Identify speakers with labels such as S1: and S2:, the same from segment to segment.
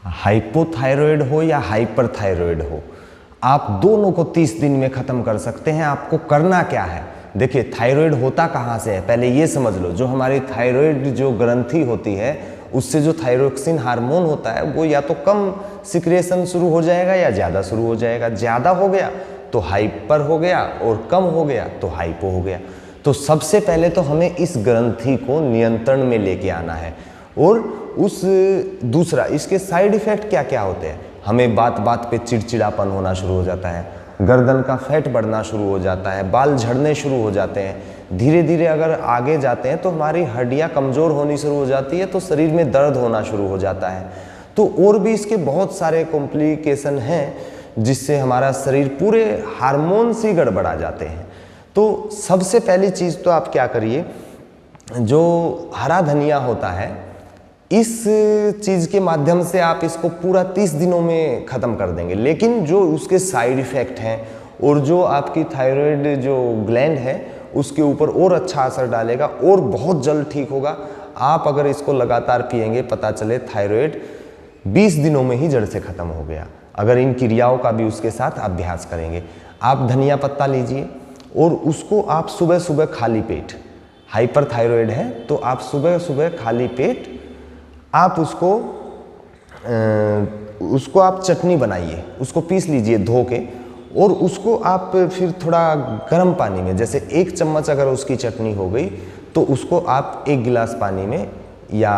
S1: Hypothyroid हो या hyperthyroid हो, आप दोनों को 30 दिन में ख़त्म कर सकते हैं। आपको करना क्या है, देखिए थायराइड होता कहाँ से है, पहले ये समझ लो। जो हमारी थायराइड जो ग्रंथि होती है, उससे जो थायरोक्सिन हार्मोन होता है वो या तो कम सिक्रेशन शुरू हो जाएगा या ज़्यादा शुरू हो जाएगा। ज़्यादा हो गया तो हाइपर हो गया और कम हो गया तो हाइपो हो गया। तो सबसे पहले तो हमें इस ग्रंथि को नियंत्रण में लेके आना है। और दूसरा, इसके साइड इफ़ेक्ट क्या क्या होते हैं, हमें बात बात पे चिड़चिड़ापन होना शुरू हो जाता है, गर्दन का फैट बढ़ना शुरू हो जाता है, बाल झड़ने शुरू हो जाते हैं। धीरे धीरे अगर आगे जाते हैं तो हमारी हड्डियां कमज़ोर होनी शुरू हो जाती है, तो शरीर में दर्द होना शुरू हो जाता है। तो और भी इसके बहुत सारे कॉम्प्लिकेशन हैं जिससे हमारा शरीर पूरे हार्मोन से गड़बड़ा जाते हैं। तो सबसे पहली चीज़ तो आप क्या करिए, जो हरा धनिया होता है, इस चीज़ के माध्यम से आप इसको पूरा 30 दिनों में ख़त्म कर देंगे। लेकिन जो उसके साइड इफ़ेक्ट हैं और जो आपकी थायराइड जो ग्लैंड है उसके ऊपर और अच्छा असर डालेगा और बहुत जल्द ठीक होगा। आप अगर इसको लगातार पिएंगे, पता चले थायराइड 20 दिनों में ही जड़ से ख़त्म हो गया, अगर इन क्रियाओं का भी उसके साथ अभ्यास करेंगे। आप धनिया पत्ता लीजिए और उसको आप सुबह सुबह खाली पेट, हाइपरथायराइड है तो आप सुबह सुबह खाली पेट आप उसको आप चटनी बनाइए, उसको पीस लीजिए धो के, और उसको आप फिर थोड़ा गर्म पानी में, जैसे 1 चम्मच अगर उसकी चटनी हो गई तो उसको आप 1 गिलास पानी में या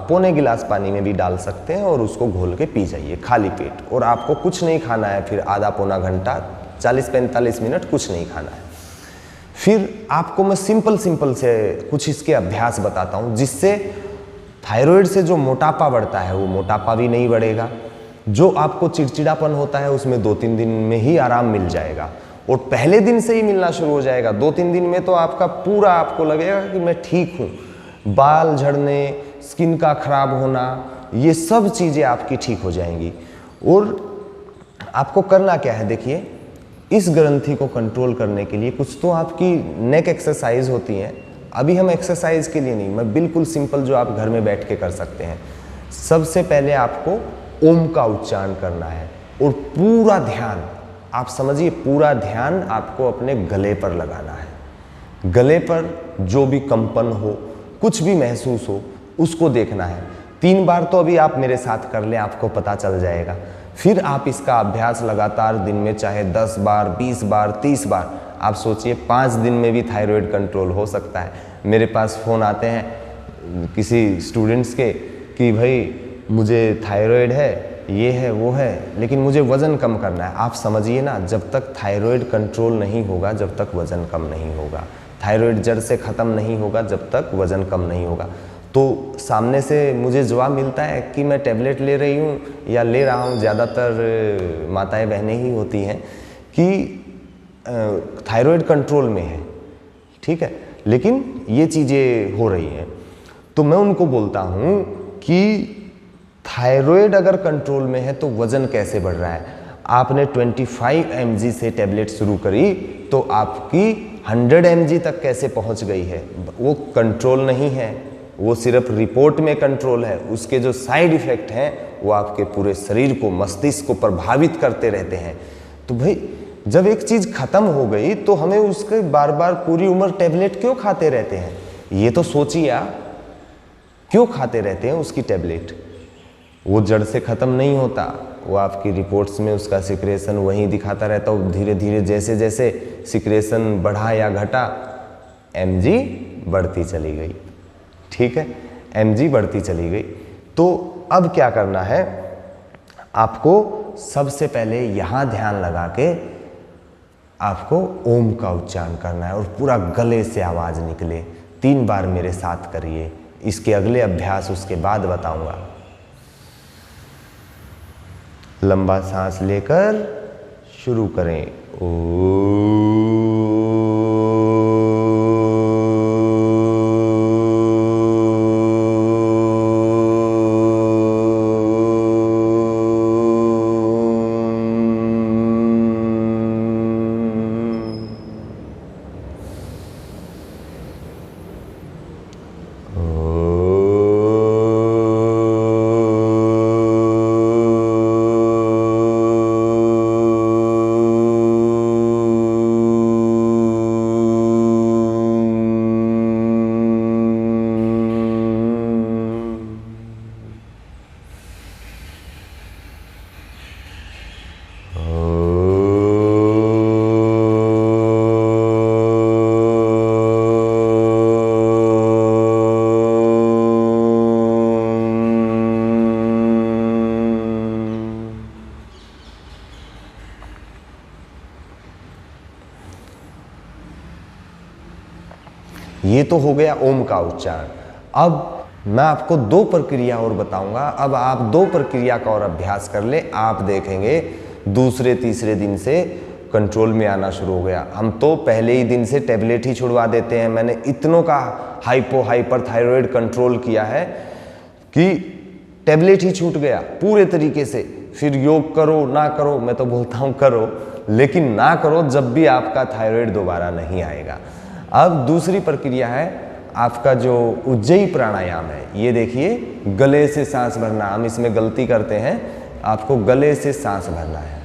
S1: पौने गिलास पानी में भी डाल सकते हैं और उसको घोल के पी जाइए खाली पेट। और आपको कुछ नहीं खाना है, फिर आधा पौना घंटा 40-45 मिनट कुछ नहीं खाना है। फिर आपको मैं सिंपल से कुछ इसके अभ्यास बताता हूँ जिससे थायराइड से जो मोटापा बढ़ता है वो मोटापा भी नहीं बढ़ेगा। जो आपको चिड़चिड़ापन होता है उसमें 2-3 दिन में ही आराम मिल जाएगा, और पहले दिन से ही मिलना शुरू हो जाएगा। 2-3 दिन में तो आपका पूरा आपको लगेगा कि मैं ठीक हूँ। बाल झड़ने, स्किन का खराब होना, ये सब चीज़ें आपकी ठीक हो जाएंगी। और आपको करना क्या है, देखिए इस ग्रंथि को कंट्रोल करने के लिए कुछ तो आपकी नेक एक्सरसाइज होती हैं। अभी हम एक्सरसाइज के लिए नहीं, मैं बिल्कुल सिंपल जो आप घर में बैठ के कर सकते हैं। सबसे पहले आपको ओम का उच्चारण करना है और पूरा ध्यान, आप समझिए पूरा ध्यान आपको अपने गले पर लगाना है। गले पर जो भी कंपन हो, कुछ भी महसूस हो, उसको देखना है। 3 बार तो अभी आप मेरे साथ कर लें, आपको पता चल जाएगा। फिर आप इसका अभ्यास लगातार दिन में चाहे 10 बार, 20 बार, 30 बार, आप सोचिए 5 दिन में भी थायराइड कंट्रोल हो सकता है। मेरे पास फ़ोन आते हैं किसी स्टूडेंट्स के कि भाई मुझे थायराइड है, ये है वो है, लेकिन मुझे वज़न कम करना है। आप समझिए ना, जब तक थायराइड कंट्रोल नहीं होगा जब तक वज़न कम नहीं होगा। थायराइड जड़ से ख़त्म नहीं होगा जब तक वज़न कम नहीं होगा। तो सामने से मुझे जवाब मिलता है कि मैं टैबलेट ले रही हूँ या ले रहा हूँ, ज़्यादातर माताएं बहनें ही होती हैं कि थायराइड कंट्रोल में है, ठीक है, लेकिन ये चीज़ें हो रही हैं। तो मैं उनको बोलता हूँ कि थायराइड अगर कंट्रोल में है तो वज़न कैसे बढ़ रहा है। आपने 25 mg से टैबलेट शुरू करी तो आपकी 100 mg तक कैसे पहुँच गई है। वो कंट्रोल नहीं है, वो सिर्फ रिपोर्ट में कंट्रोल है। उसके जो साइड इफ़ेक्ट हैं वो आपके पूरे शरीर को, मस्तिष्क को प्रभावित करते रहते हैं। तो भाई जब एक चीज़ ख़त्म हो गई तो हमें उसके बार बार पूरी उम्र टैबलेट क्यों खाते रहते हैं, ये तो सोचिए आप, क्यों खाते रहते हैं उसकी टैबलेट। वो जड़ से ख़त्म नहीं होता, वो आपकी रिपोर्ट्स में उसका सिक्रेशन वहीं दिखाता रहता है। धीरे धीरे जैसे जैसे सिक्रेशन बढ़ा या घटा, mg बढ़ती चली गई, ठीक है, mg बढ़ती चली गई। तो अब क्या करना है, आपको सबसे पहले यहाँ ध्यान लगा के आपको ओम का उच्चारण करना है और पूरा गले से आवाज़ निकले। 3 बार मेरे साथ करिए। इसके अगले अभ्यास उसके बाद बताऊंगा। लंबा सांस लेकर शुरू करें। ये तो हो गया ओम का उच्चारण। अब मैं आपको 2 प्रक्रिया और बताऊंगा। अब आप 2 प्रक्रिया का और अभ्यास कर ले, आप देखेंगे दूसरे तीसरे दिन से कंट्रोल में आना शुरू हो गया। हम तो पहले ही दिन से टैबलेट ही छुड़वा देते हैं। मैंने इतनों का हाइपरथायरॉयड कंट्रोल किया है कि टैबलेट ही छूट गया पूरे तरीके से। फिर योग करो ना करो, मैं तो बोलता हूँ करो, लेकिन ना करो जब भी आपका थायराइड दोबारा नहीं आएगा। अब दूसरी प्रक्रिया है आपका जो उज्जयी प्राणायाम है। ये देखिए, गले से सांस भरना। हम इसमें गलती करते हैं, आपको गले से सांस भरना है।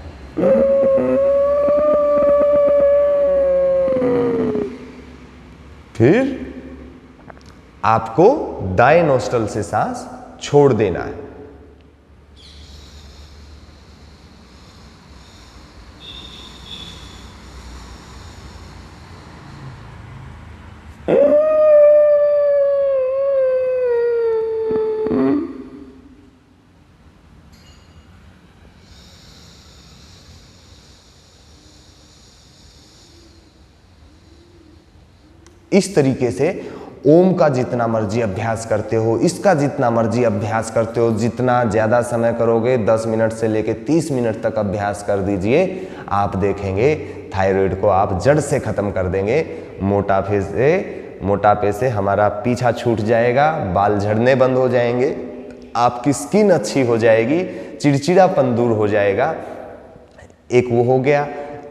S1: फिर आपको दाएं नोस्ट्रल से सांस छोड़ देना है। इस तरीके से ओम का जितना मर्जी अभ्यास करते हो, इसका जितना मर्जी अभ्यास करते हो, जितना ज़्यादा समय करोगे, 10 मिनट से लेके 30 मिनट तक अभ्यास कर दीजिए। आप देखेंगे थायराइड को आप जड़ से ख़त्म कर देंगे। मोटापे से हमारा पीछा छूट जाएगा, बाल झड़ने बंद हो जाएंगे, आपकी स्किन अच्छी हो जाएगी, चिड़चिड़ापन दूर हो जाएगा। एक वो हो गया।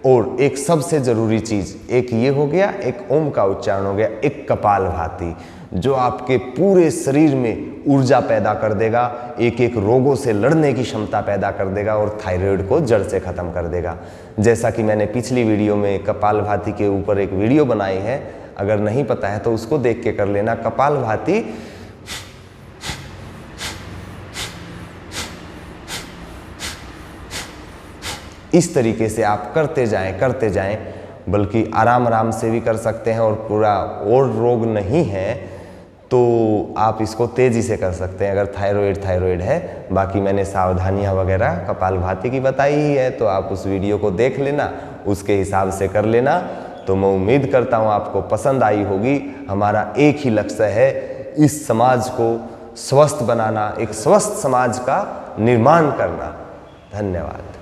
S1: और एक सबसे ज़रूरी चीज़, एक ये हो गया, एक ओम का उच्चारण हो गया, एक कपालभाति जो आपके पूरे शरीर में ऊर्जा पैदा कर देगा, एक एक रोगों से लड़ने की क्षमता पैदा कर देगा और थायराइड को जड़ से ख़त्म कर देगा। जैसा कि मैंने पिछली वीडियो में कपालभाति के ऊपर एक वीडियो बनाई है, अगर नहीं पता है तो उसको देख के कर लेना। कपालभाति इस तरीके से आप करते जाएं, बल्कि आराम से भी कर सकते हैं। और पूरा और रोग नहीं है तो आप इसको तेज़ी से कर सकते हैं अगर थायराइड है। बाकी मैंने सावधानियां वगैरह कपालभाति की बताई ही है, तो आप उस वीडियो को देख लेना, उसके हिसाब से कर लेना। तो मैं उम्मीद करता हूँ आपको पसंद आई होगी। हमारा एक ही लक्ष्य है, इस समाज को स्वस्थ बनाना, एक स्वस्थ समाज का निर्माण करना। धन्यवाद।